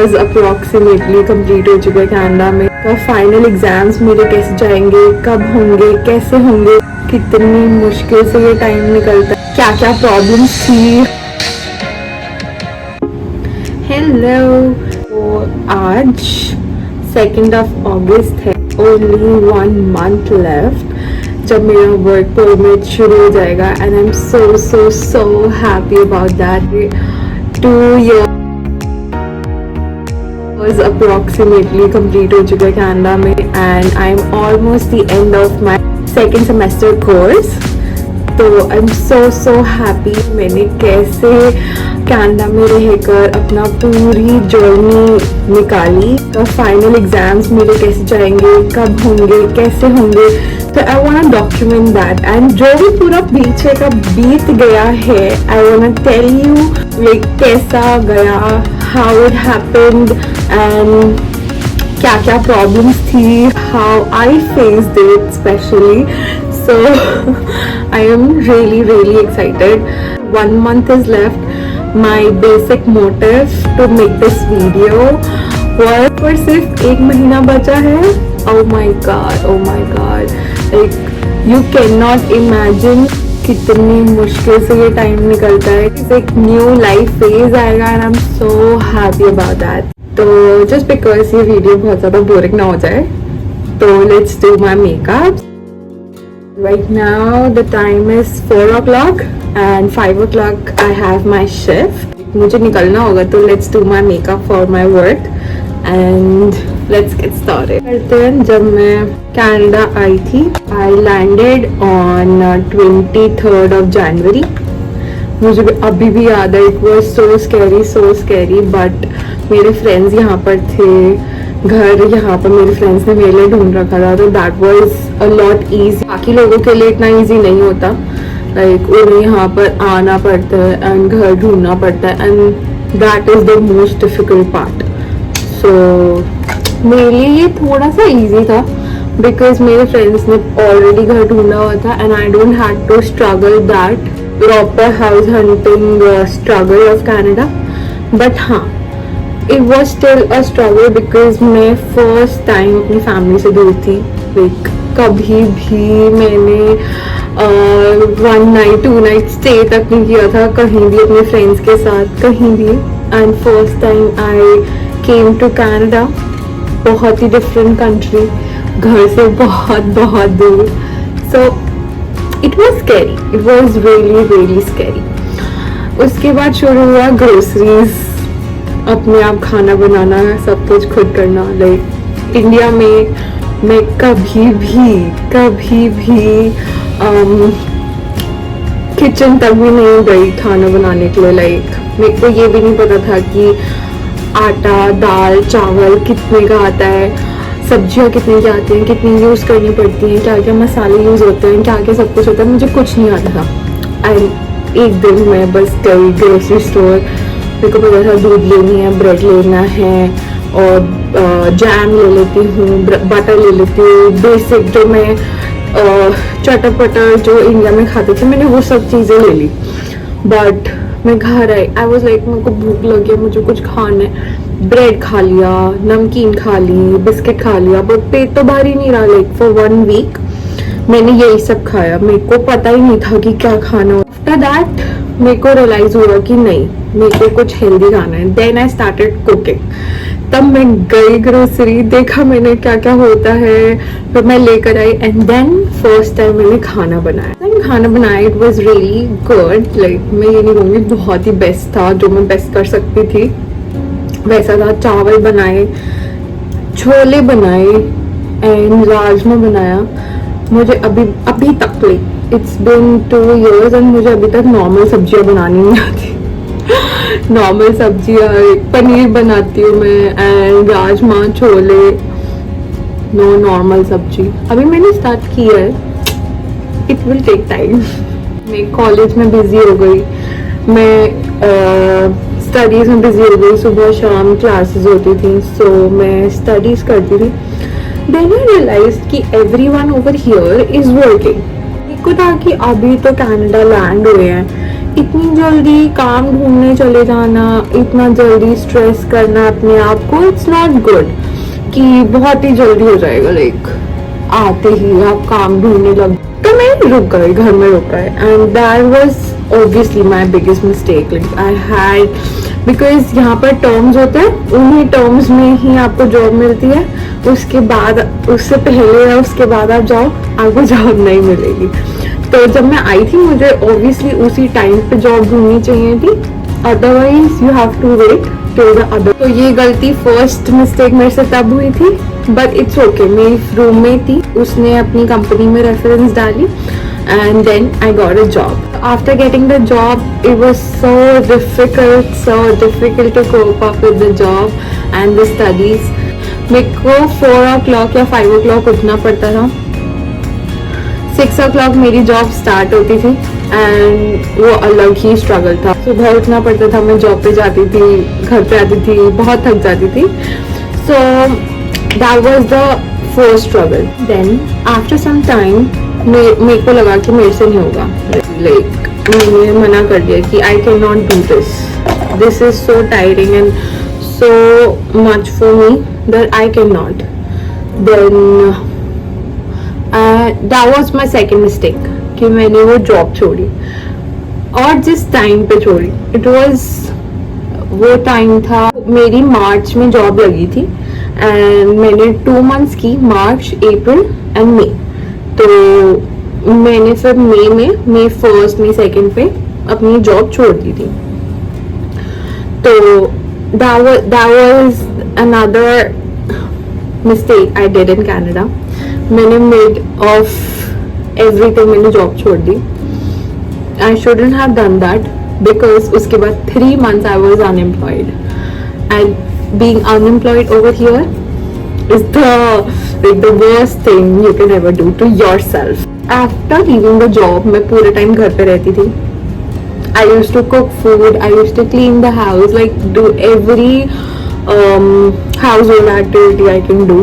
years approximately complete हो चुका है कनाडा में। तो फाइनल एग्जाम्स मेरे कैसे जाएंगे, कब होंगे, कैसे होंगे, कितनी मुश्किल से ये टाइम निकलता है, क्या क्या प्रॉब्लम्स थी। हेलो, तो आज 2 अगस्त है, ओनली 1 month लेफ्ट जब मेरा वर्क परमिट शुरू हो जाएगा and I am so happy about that. 2 years approximately complete हो चुका है कनाडा में and I am almost the end of my 2nd semester course. तो आई एम सो हैप्पी। मैंने कैसे कनाडा में रहकर अपना पूरी जर्नी निकाली, तो फाइनल एग्जाम्स मेरे कैसे जाएंगे, कब होंगे, कैसे होंगे, तो I want document that and जो भी पूरा पीछे का बीत गया है I want tell you like कैसा गया, हाउ इट हैपेंड एंड क्या क्या प्रॉब्लम्स थी, how I faced it specially. So I am really excited. 1 month is left. My basic motive to make this video was पर सिर्फ 1 महीना बचा है। Oh my god, like you cannot imagine कितनी मुश्किल से ये टाइम निकलता है। एक न्यू लाइफ फेज आएगा and I'm so happy about that. तो just because ये वीडियो बहुत ज़्यादा बोरिंग ना हो जाए, तो let's do my makeup. Right now the time is 4 o'clock and 5 o'clock I have my shift. मुझे निकलना होगा, तो let's do my makeup for my work and let's get started. करते हैं। जब मैं कनाडा आई थी I landed on 23rd of January. मुझे अभी भी याद है, it was so scary but मेरे फ्रेंड्स यहाँ पर थे, घर यहाँ पर मेरे फ्रेंड्स ने मेरे लिए ढूंढ रखा था, तो that was a lot easy. बाकी लोगों के लिए इतना ईजी नहीं होता, लाइक उन्हें यहाँ पर आना पड़ता है एंड घर ढूंढना पड़ता है and that is the most difficult part. So मेरे लिए ये थोड़ा सा ईजी था बिकॉज मेरे फ्रेंड्स ने ऑलरेडी घर ढूंढा हुआ था and I don't have to struggle that proper house hunting struggle of Canada. But हाँ, it was still a struggle because मैं फर्स्ट टाइम अपनी फैमिली से दूर थी। लाइक कभी भी मैंने 1 night 2 night स्टे तक नहीं किया था कहीं भी अपने फ्रेंड्स के साथ, कहीं भी। And first time I came to Canada, बहुत ही डिफरेंट कंट्री, घर से बहुत दूर। So it was scary, it was really scary. उसके बाद शुरू हुआ ग्रोसरीज, अपने आप खाना बनाना, सब कुछ खुद करना। लाइक इंडिया में मैं कभी भी किचन तक भी नहीं गई खाना बनाने के लिए। लाइक मेरे को ये भी नहीं पता था कि आटा, दाल, चावल कितने का आता है, सब्जियां कितने की आती हैं, कितनी यूज़ करनी पड़ती हैं, क्या क्या मसाले यूज़ होते हैं, क्या क्या सब कुछ होता है, मुझे कुछ नहीं आता था। एंड एक दिन मैं बस गई ग्रोसरी स्टोर, मेरे को पता था दूध लेनी है, ब्रेड लेना है और जैम ले लेती हूँ, बटर ले लेती हूँ, बेसिक जो मैं चटर पटर जो इंडिया में खाते थे, मैंने वो सब चीज़ें ले ली। बट मैं घर आई, आई वॉज लाइक मेरे को भूख लगी है, मुझे कुछ खाना है। ब्रेड खा लिया, नमकीन खा ली, बिस्किट खा लिया, बट पेट तो भारी नहीं रहा। लाइक फॉर 1 week मैंने यही सब खाया, मेरे को पता ही नहीं था कि क्या खाना। आफ्टर दैट मेरे को रियलाइज हुआ कि नहीं, मेरे को कुछ हेल्दी खाना है। Then I started cooking. तब मैं गई ग्रोसरी, देखा मैंने क्या क्या होता है, फिर मैं लेकर आई एंड देन फर्स्ट टाइम मैंने खाना बनाया। It was really good. Like मैं ये नहीं कहूँगी बहुत ही बेस्ट था, जो मैं बेस्ट कर सकती थी वैसा था। चावल बनाए, छोले बनाए एंड राजमा बनाया। मुझे अभी तक like it's been 2 years and मुझे अभी तक नॉर्मल सब्जियां बनानी नहीं आती। नॉर्मल सब्जियां, पनीर बनाती हूँ मैं and rajma, chole, no normal सब्जी अभी मैंने स्टार्ट किया है। It will take time. मैं कॉलेज में बिजी हो गई, मैं स्टडीज़ में बिजी हो गई, सुबह शाम क्लासेस होती थी, सो मैं स्टडीज़ करती थी। देन आई रियलाइज्ड कि everyone over here is working. को था कि अभी तो कनाडा लैंड हुए हैं, इतनी जल्दी काम ढूंढने चले जाना, इतना जल्दी स्ट्रेस करना अपने आप को, इट्स नॉट गुड कि बहुत ही जल्दी हो जाएगा, लाइक आते ही आप काम ढूंढने लग। तो मैं रुक गई, घर में रुक गए, and that was obviously my biggest mistake. Like I had, because यहाँ पर टर्म्स होते हैं, उन्हीं टर्म्स में ही आपको जॉब मिलती है, उसके बाद, उससे पहले या उसके बाद आप जाओ, आपको जॉब नहीं मिलेगी। तो जब मैं आई थी, मुझे ऑब्वियसली उसी टाइम पे जॉब ढूंढनी चाहिए थी, otherwise you have to wait till the other. तो ये गलती, फर्स्ट मिस्टेक मेरे से तब हुई थी, बट इट्स ओके। मेरी रूममेट थी, उसने अपनी कंपनी में रेफरेंस डाली, and then I got a job. After getting the job, it was so difficult to cope up with the job and the studies. मेरे को 4 o'clock या 5 o'clock उठना पड़ता था, 6 o'clock मेरी जॉब स्टार्ट होती थी, एंड वो अलग ही स्ट्रगल था। सुबह उठना पड़ता था, मैं जॉब पे जाती थी, घर पे आती थी, बहुत थक जाती थी। So that was the first struggle. Then after some time मेरे को लगा कि मेरे से नहीं होगा, लाइक मैंने मना कर दिया कि I can not do this is so tiring and so much for me that I can not. Then that was my second mistake कि मैंने वो जॉब छोड़ी, और जिस टाइम पे छोड़ी, इट वाज, वो टाइम था मेरी मार्च में जॉब लगी थी, एंड मैंने 2 months की, मार्च, अप्रैल एंड मई। तो मैंने फिर मई 1st, मई 2nd पे अपनी जॉब छोड़ दी थी। तो that was another mistake I did in Canada. मैंने mid of everything मैंने जॉब छोड़ दी। I shouldn't have done that because उसके बाद 3 months I was unemployed, and being unemployed over here is the worst thing you can ever do to yourself. After leaving the job, मैं पूरे time घर पे रहती थी. I used to cook food, I used to clean the house, like do every household activity I can do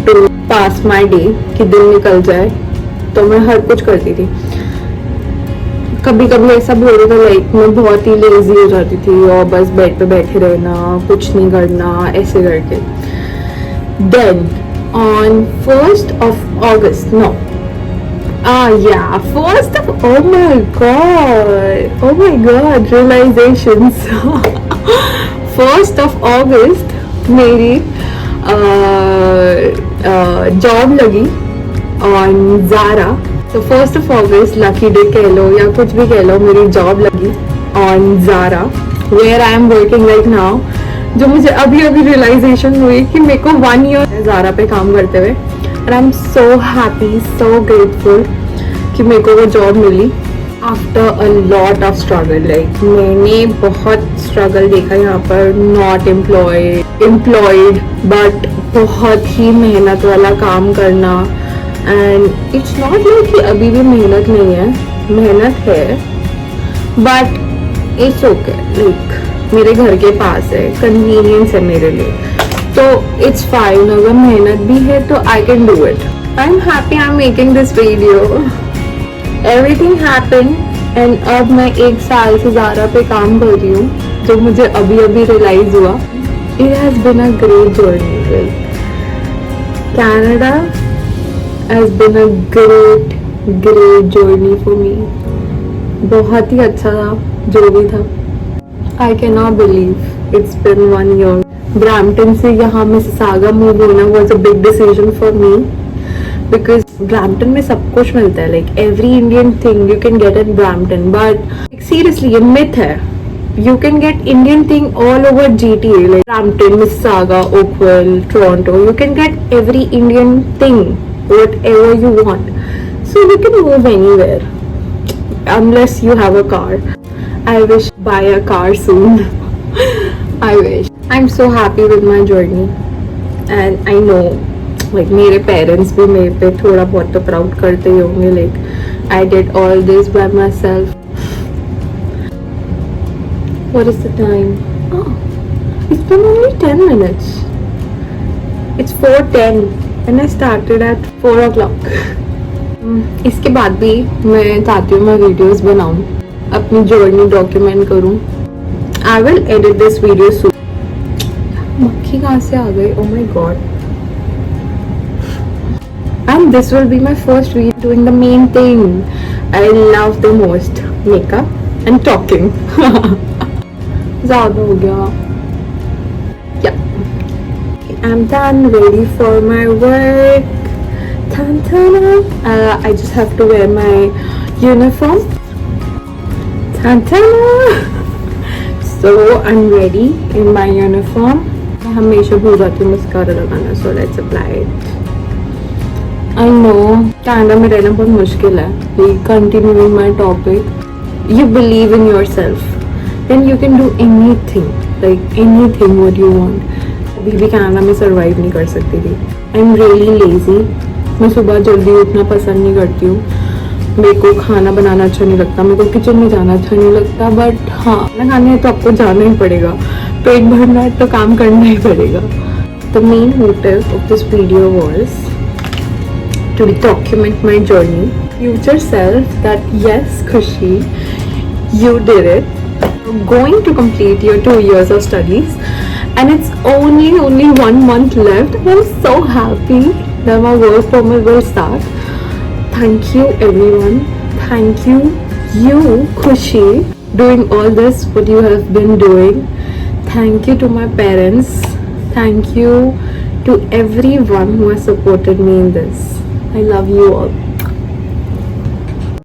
to pass my day, कि दिन निकल जाए. तो मैं हर कुछ करती थी. कभी कभी ऐसा बोल रहा था, लाइक मैं बहुत ही लेजी हो जाती थी और बस बेड पे बैठे रहना, कुछ नहीं करना, ऐसे करके. Then on 1st of August, no, 1st of, oh my god, realizations. 1st of August मेरी जॉब लगी on Zara. तो 1st of August, lucky day कह लो या कुछ भी कह लो, मेरी जॉब लगी on Zara, where I am working right now. जो मुझे अभी रियलाइजेशन हुई कि मेरे को 1 year ज़ारा पे काम करते हुए, and I'm so happy, so grateful कि मेरे को वो जॉब मिली after a lot of struggle. Like मैंने बहुत स्ट्रगल देखा यहाँ पर, नॉट एम्प्लॉयड बट बहुत ही मेहनत वाला काम करना. एंड इट्स नॉट लाइक कि अभी भी मेहनत नहीं है, मेहनत है, बट इट्स ओके. लाइक मेरे घर के पास है, कन्वीनियंस है मेरे लिए, तो इट्स फाइन. अगर मेहनत भी है तो I can do it. I am happy I am making this video. Everything happen, and अब मैं 1 साल से ज़ारा पे काम कर रही हूँ, जो मुझे अभी रियलाइज हुआ. It has been a great journey. Canada has been a great journey for me. बहुत ही अच्छा था जो भी था. I cannot believe it's been 1 year. Brampton से यहाँ Mississauga move होना was a big decision for me because Brampton में सब कुछ मिलता है. Like every Indian thing you can get in Brampton, but like, seriously ये myth है. You can get Indian thing all over GTA, like Brampton, Mississauga, Oakville, Toronto. You can get every Indian thing, whatever you want. So you can move anywhere unless you have a car. I wish buy a car soon. I wish. I'm so happy with my journey, and I know, like मेरे parents भी मेरे पे थोड़ा बहुत तो proud करते ही होंगे. Like I did all this by myself. What is the time? Oh, it's been only 10 minutes. It's 4:10, and I started at 4 o'clock. इसके बाद भी मैं चाहती हूँ मैं वीडियोस बनाऊँ, अपनी जर्नी डॉक्यूमेंट करूं. I will edit this video सून. मक्खी कहाँ से आ गई? Oh my god. And this will be my first video doing the main thing I love the most, makeup and talking. ज़्यादा हो गया. Yeah. I'm done, ready for my work. Tan tan. I just have to wear my uniform. Tan tan. So I'm ready in my uniform. मैं हमेशा भूल जाती हूँ mascara लगाना, so let's apply it. I know Canada में रहना बहुत मुश्किल है. Continuing my topic, you believe in yourself, then you can do anything, like anything what you want. अभी भी कनाडा में survive नहीं कर सकती थी. I'm really lazy. मैं सुबह जल्दी उठना पसंद नहीं करती हूँ. मेरे को खाना बनाना अच्छा नहीं लगता, मेरे को किचन में जाना अच्छा नहीं लगता. बट हाँ, खाना खाने है तो आपको जाना ही पड़ेगा. पेट भरना है तो काम करना ही पड़ेगा. The main motive of this video was to document my journey, future self, that yes, Khushi, you did it. You're going to complete your 2 years of studies, and it's only 1 month left. I'm so happy that my work permit will start. Thank you everyone. Thank you, Khushi, doing all this what you have been doing. Thank you to my parents. Thank you to everyone who has supported me in this. I love you all.